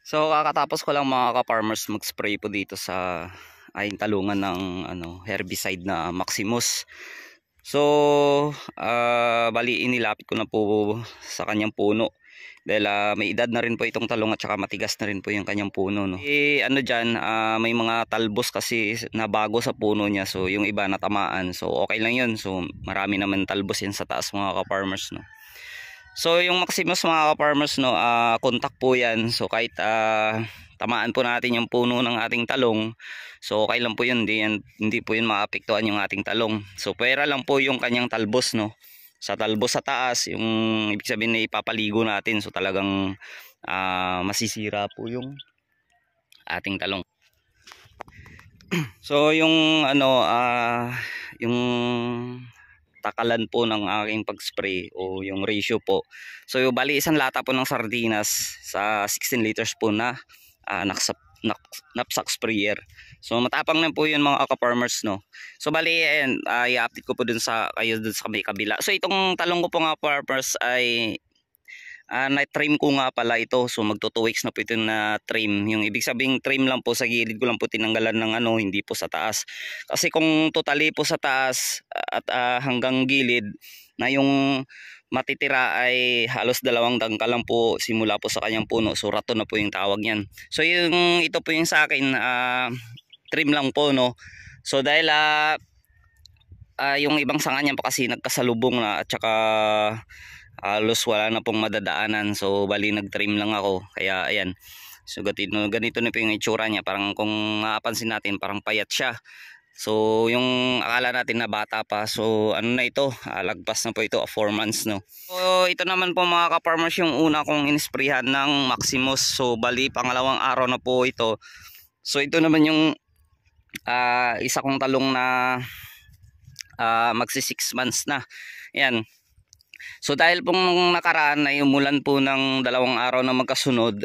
So kakatapos ko lang mga ka-farmers mag-spray po dito sa aking talungan ng herbicide na Maximus. So bali inilapit ko na po sa kanyang puno dahil may edad na rin po itong talong at saka matigas na rin po yung kanyang puno, no. May mga talbos kasi na bago sa puno niya, so yung iba natamaan, so okay lang yun. So marami naman talbos yan sa taas mga ka-farmers, no. So yung Maximus mga ka-farmers, no, contact po yan. So kahit tamaan po natin yung puno ng ating talong, so okay lang po yun. Hindi po yun maapektuhan yung ating talong. So pwera lang po yung kanyang talbos, no. Sa talbos sa taas, yung ibig sabihin na ipapaligo natin, so talagang masisira po yung ating talong. So yung yung takalan po ng aking pag-spray o yung ratio po. So bali isang lata po ng sardinas sa 16 liters po na knapsack sprayer. So matapang na po yun mga ka-farmers, no. So bali ayan, i-update ko po dun sa kayo dun sa may kabila. So itong talong ko po nga farmers ay na-trim ko nga pala ito. So magto 2 weeks na po ito na trim. Yung ibig sabihin trim lang po, sa gilid ko lang po tinanggalan ng hindi po sa taas. Kasi kung totally po sa taas at hanggang gilid na yung matitira ay halos 2 dangkal lang po simula po sa kanyang puno. So rato na po yung tawag niyan. So yung ito po yung sa akin trim lang po, no. So dahil yung ibang sanga niyan pa kasi nagkasalubong na at saka halos wala na pong madadaanan, so bali nag-trim lang ako, kaya ayan. So ganito na po yung itsura niya. Parang kung mapapansin natin, parang payat siya. So yung akala natin na bata pa, so ano na ito, lagpas na po ito 4 months, no. So ito naman po mga ka-farmers yung una kong inisprehan ng Maximus. So bali pangalawang araw na po ito. So ito naman yung isa kong talong na magsi 6 months na. Ayan. So dahil pong nakaraan ay umulan po ng 2 araw na magkasunod,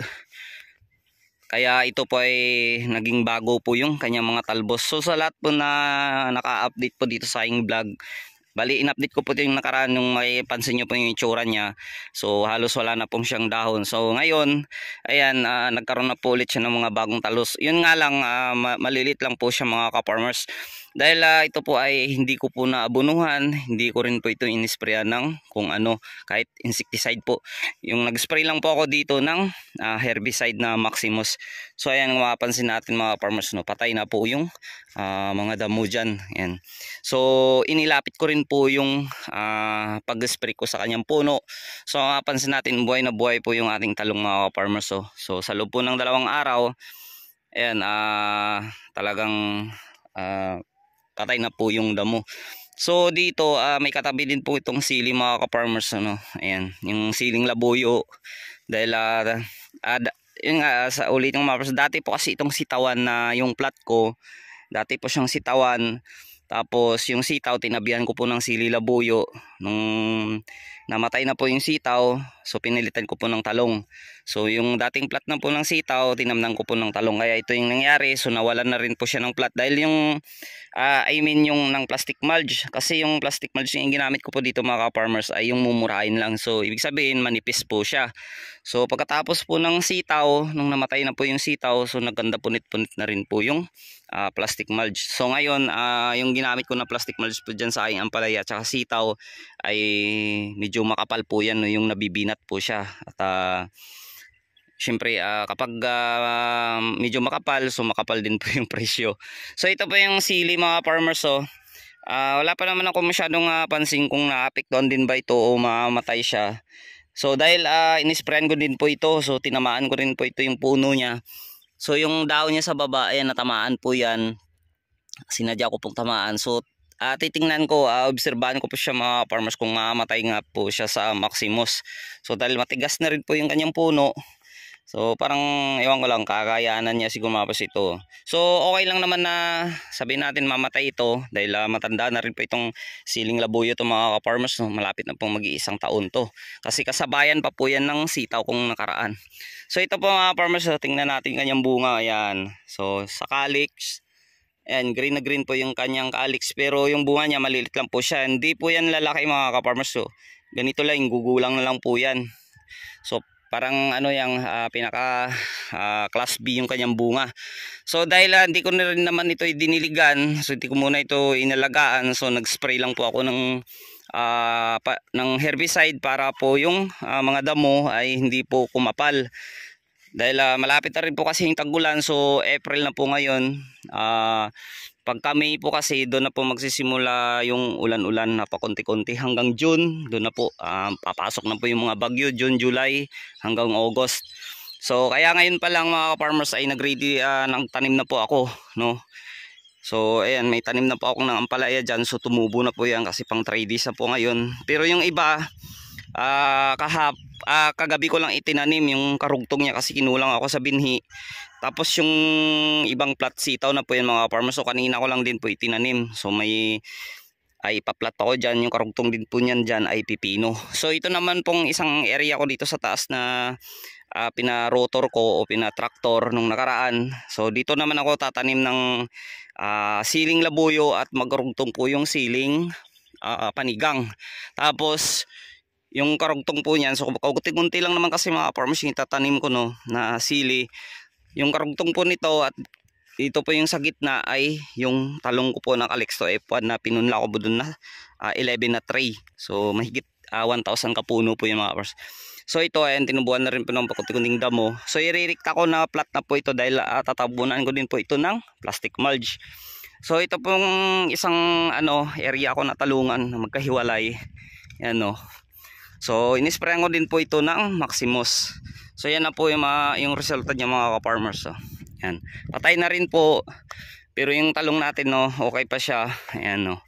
kaya ito po ay naging bago po yung kanyang mga talbos. So sa lahat po na naka-update po dito sa aking vlog, bali in-update ko po yung nakaraan, yung maipansin nyo po yung itsura niya. So halos wala na pong siyang dahon. So ngayon, ayan, nagkaroon na po ulit siya ng mga bagong talos. Yun nga lang, malilit lang po siya mga ka-farmers. Dahil ito po ay hindi ko po naabunuhan, hindi ko rin po ito inisprayan ng kung ano, kahit insecticide po. Yung nag-spray lang po ako dito ng herbicide na Maximus. So ayan, mapapansin natin mga farmers, no, patay na po yung mga damo dyan. Ayan. So inilapit ko rin po yung pag-spray ko sa kanyang puno. So mapapansin natin, buhay na buhay po yung ating talong mga farmers. So sa loob po ng 2 araw, ayan, talagang patay na po yung damo. So dito may katabi din po itong sili mga ka-farmers, ano. Ayan, yung siling labuyo. Dahil yun nga, sa ulit ng mga, dati po kasi itong sitawan na yung plat ko, dati po siyang sitawan. Tapos yung sitaw, tinabihan ko po ng sili labuyo. Nung namatay na po yung sitaw, so pinilitan ko po ng talong. So yung dating plat na po ng sitaw, tinamnan ko po ng talong. Kaya ito yung nangyari. So nawalan na rin po siya ng plat. Dahil yung yung ng plastic mulch. Kasi yung plastic mulch yung ginamit ko po dito mga ka-farmers ay yung mumurahin lang. So ibig sabihin manipis po siya. So pagkatapos po ng sitaw, nung namatay na po yung sitaw, so naganda punit-punit na rin po yung plastic mulch. So ngayon, yung ginamit ko na plastic mulch po dyan sa aking ampalaya at saka sitaw ay medyo makapal po yan, no, yung nabibinat po siya. At syempre kapag medyo makapal, so makapal din po yung presyo. So ito po yung sili mga farmers. So wala pa naman ako masyadong pansin kung naapektuhan din ba ito o mamatay siya. So dahil inisprayan ko din po ito, so tinamaan ko rin po ito yung puno niya. So yung daon niya sa baba, ayan, natamaan po yan. Sinadya ko pong tamaan. So titingnan ko, obserbahan ko po siya mga farmers kung mamatay nga po siya sa Maximus. So dahil matigas na rin po yung kanyang puno, so parang ewan ko lang, kakayanan niya siguro mapos ito. So okay lang naman na sabihin natin mamatay ito dahil matanda na rin po itong siling labuyo itong mga ka-farmers, no? Malapit na pong mag-iisang taon to. Kasi kasabayan pa po yan ng sitaw kung nakaraan. So ito po mga farmers, tingnan natin kanyang bunga. Ayan. So sa calyx, ayan, green na green po yung kanyang calyx. Pero yung bunga niya malilit lang po siya. Hindi po yan lalaki mga ka-farmers. So ganito lang, gugulang na lang po yan. So parang ano yang pinaka class B yung kanyang bunga. So dahil hindi ko na rin naman ito diniligan, so hindi ko muna ito inalagaan, so nag-spray lang po ako ng herbicide para po yung mga damo ay hindi po kumapal. Dahil malapit na rin po kasi yung tag-ulan, so April na po ngayon. Pagka May po kasi doon na po magsisimula yung ulan-ulan na pakunti-kunti hanggang June. Doon na po papasok na po yung mga bagyo, June, July hanggang August. So kaya ngayon pa lang mga farmers ay nagready nagtanim na po ako, no. So ayan, may tanim na po ako ng ampalaya dyan, so tumubo na po yan kasi pang 3 days na po ngayon. Pero yung iba kagabi ko lang itinanim yung karugtong niya kasi kinulang ako sa binhi. Tapos yung ibang plat sitaw na po yan mga farmers, so kanina ko lang din po itinanim. So may ay paplat ako dyan, yung karugtong din po niyan dyan ay pipino. So ito naman pong isang area ko dito sa taas na pinarotor ko o pinatraktor nung nakaraan. So dito naman ako tatanim ng siling labuyo at magrugtong po yung siling panigang. Tapos yung karugtong po niyan, so kaunti-unti lang naman kasi mga farmers yung tatanim ko, no, na sili. Yung karugtong po nito at ito po yung sa gitna ay yung talong ko po ng Calixto F1 na pinunla ko po dun na 11 na tray. So mahigit 1,000 kapuno po yung mga farmers. So ito ayan, tinubuan na rin po ng pakunti-kunting damo. So iririkta ko na plat na po ito dahil tatabunan ko din po ito ng plastic mulch. So ito pong isang area ko na talungan na magkahiwalay. Yan, no. So inisprayan ko din po ito ng Maximus. So yan na po yung resulta niya mga ka-farmers. So, yan. Patay na rin po. Pero yung talong natin, no, okay pa siya. Ayan, no.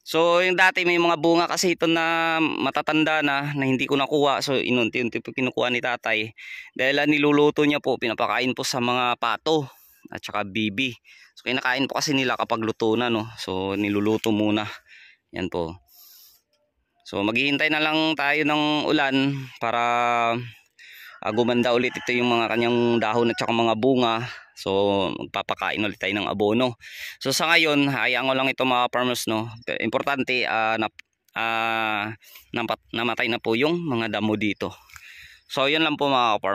So yung dati may mga bunga kasi ito na matatanda na hindi ko nakuha. So inunti-unti po kinukuha ni tatay. Dahil niluluto niya po, pinapakain po sa mga pato at saka bibi. So kinakain po kasi nila kapag luto na, no. So niluluto muna. Yan po. So maghihintay na lang tayo ng ulan para gumanda ulit ito yung mga kanyang dahon at saka mga bunga. So magpapakain ulit tayo ng abono. So sa ngayon, hayaan ko lang ito mga farmers, no. Importante namatay na po yung mga damo dito. So yun lang po mga farmers.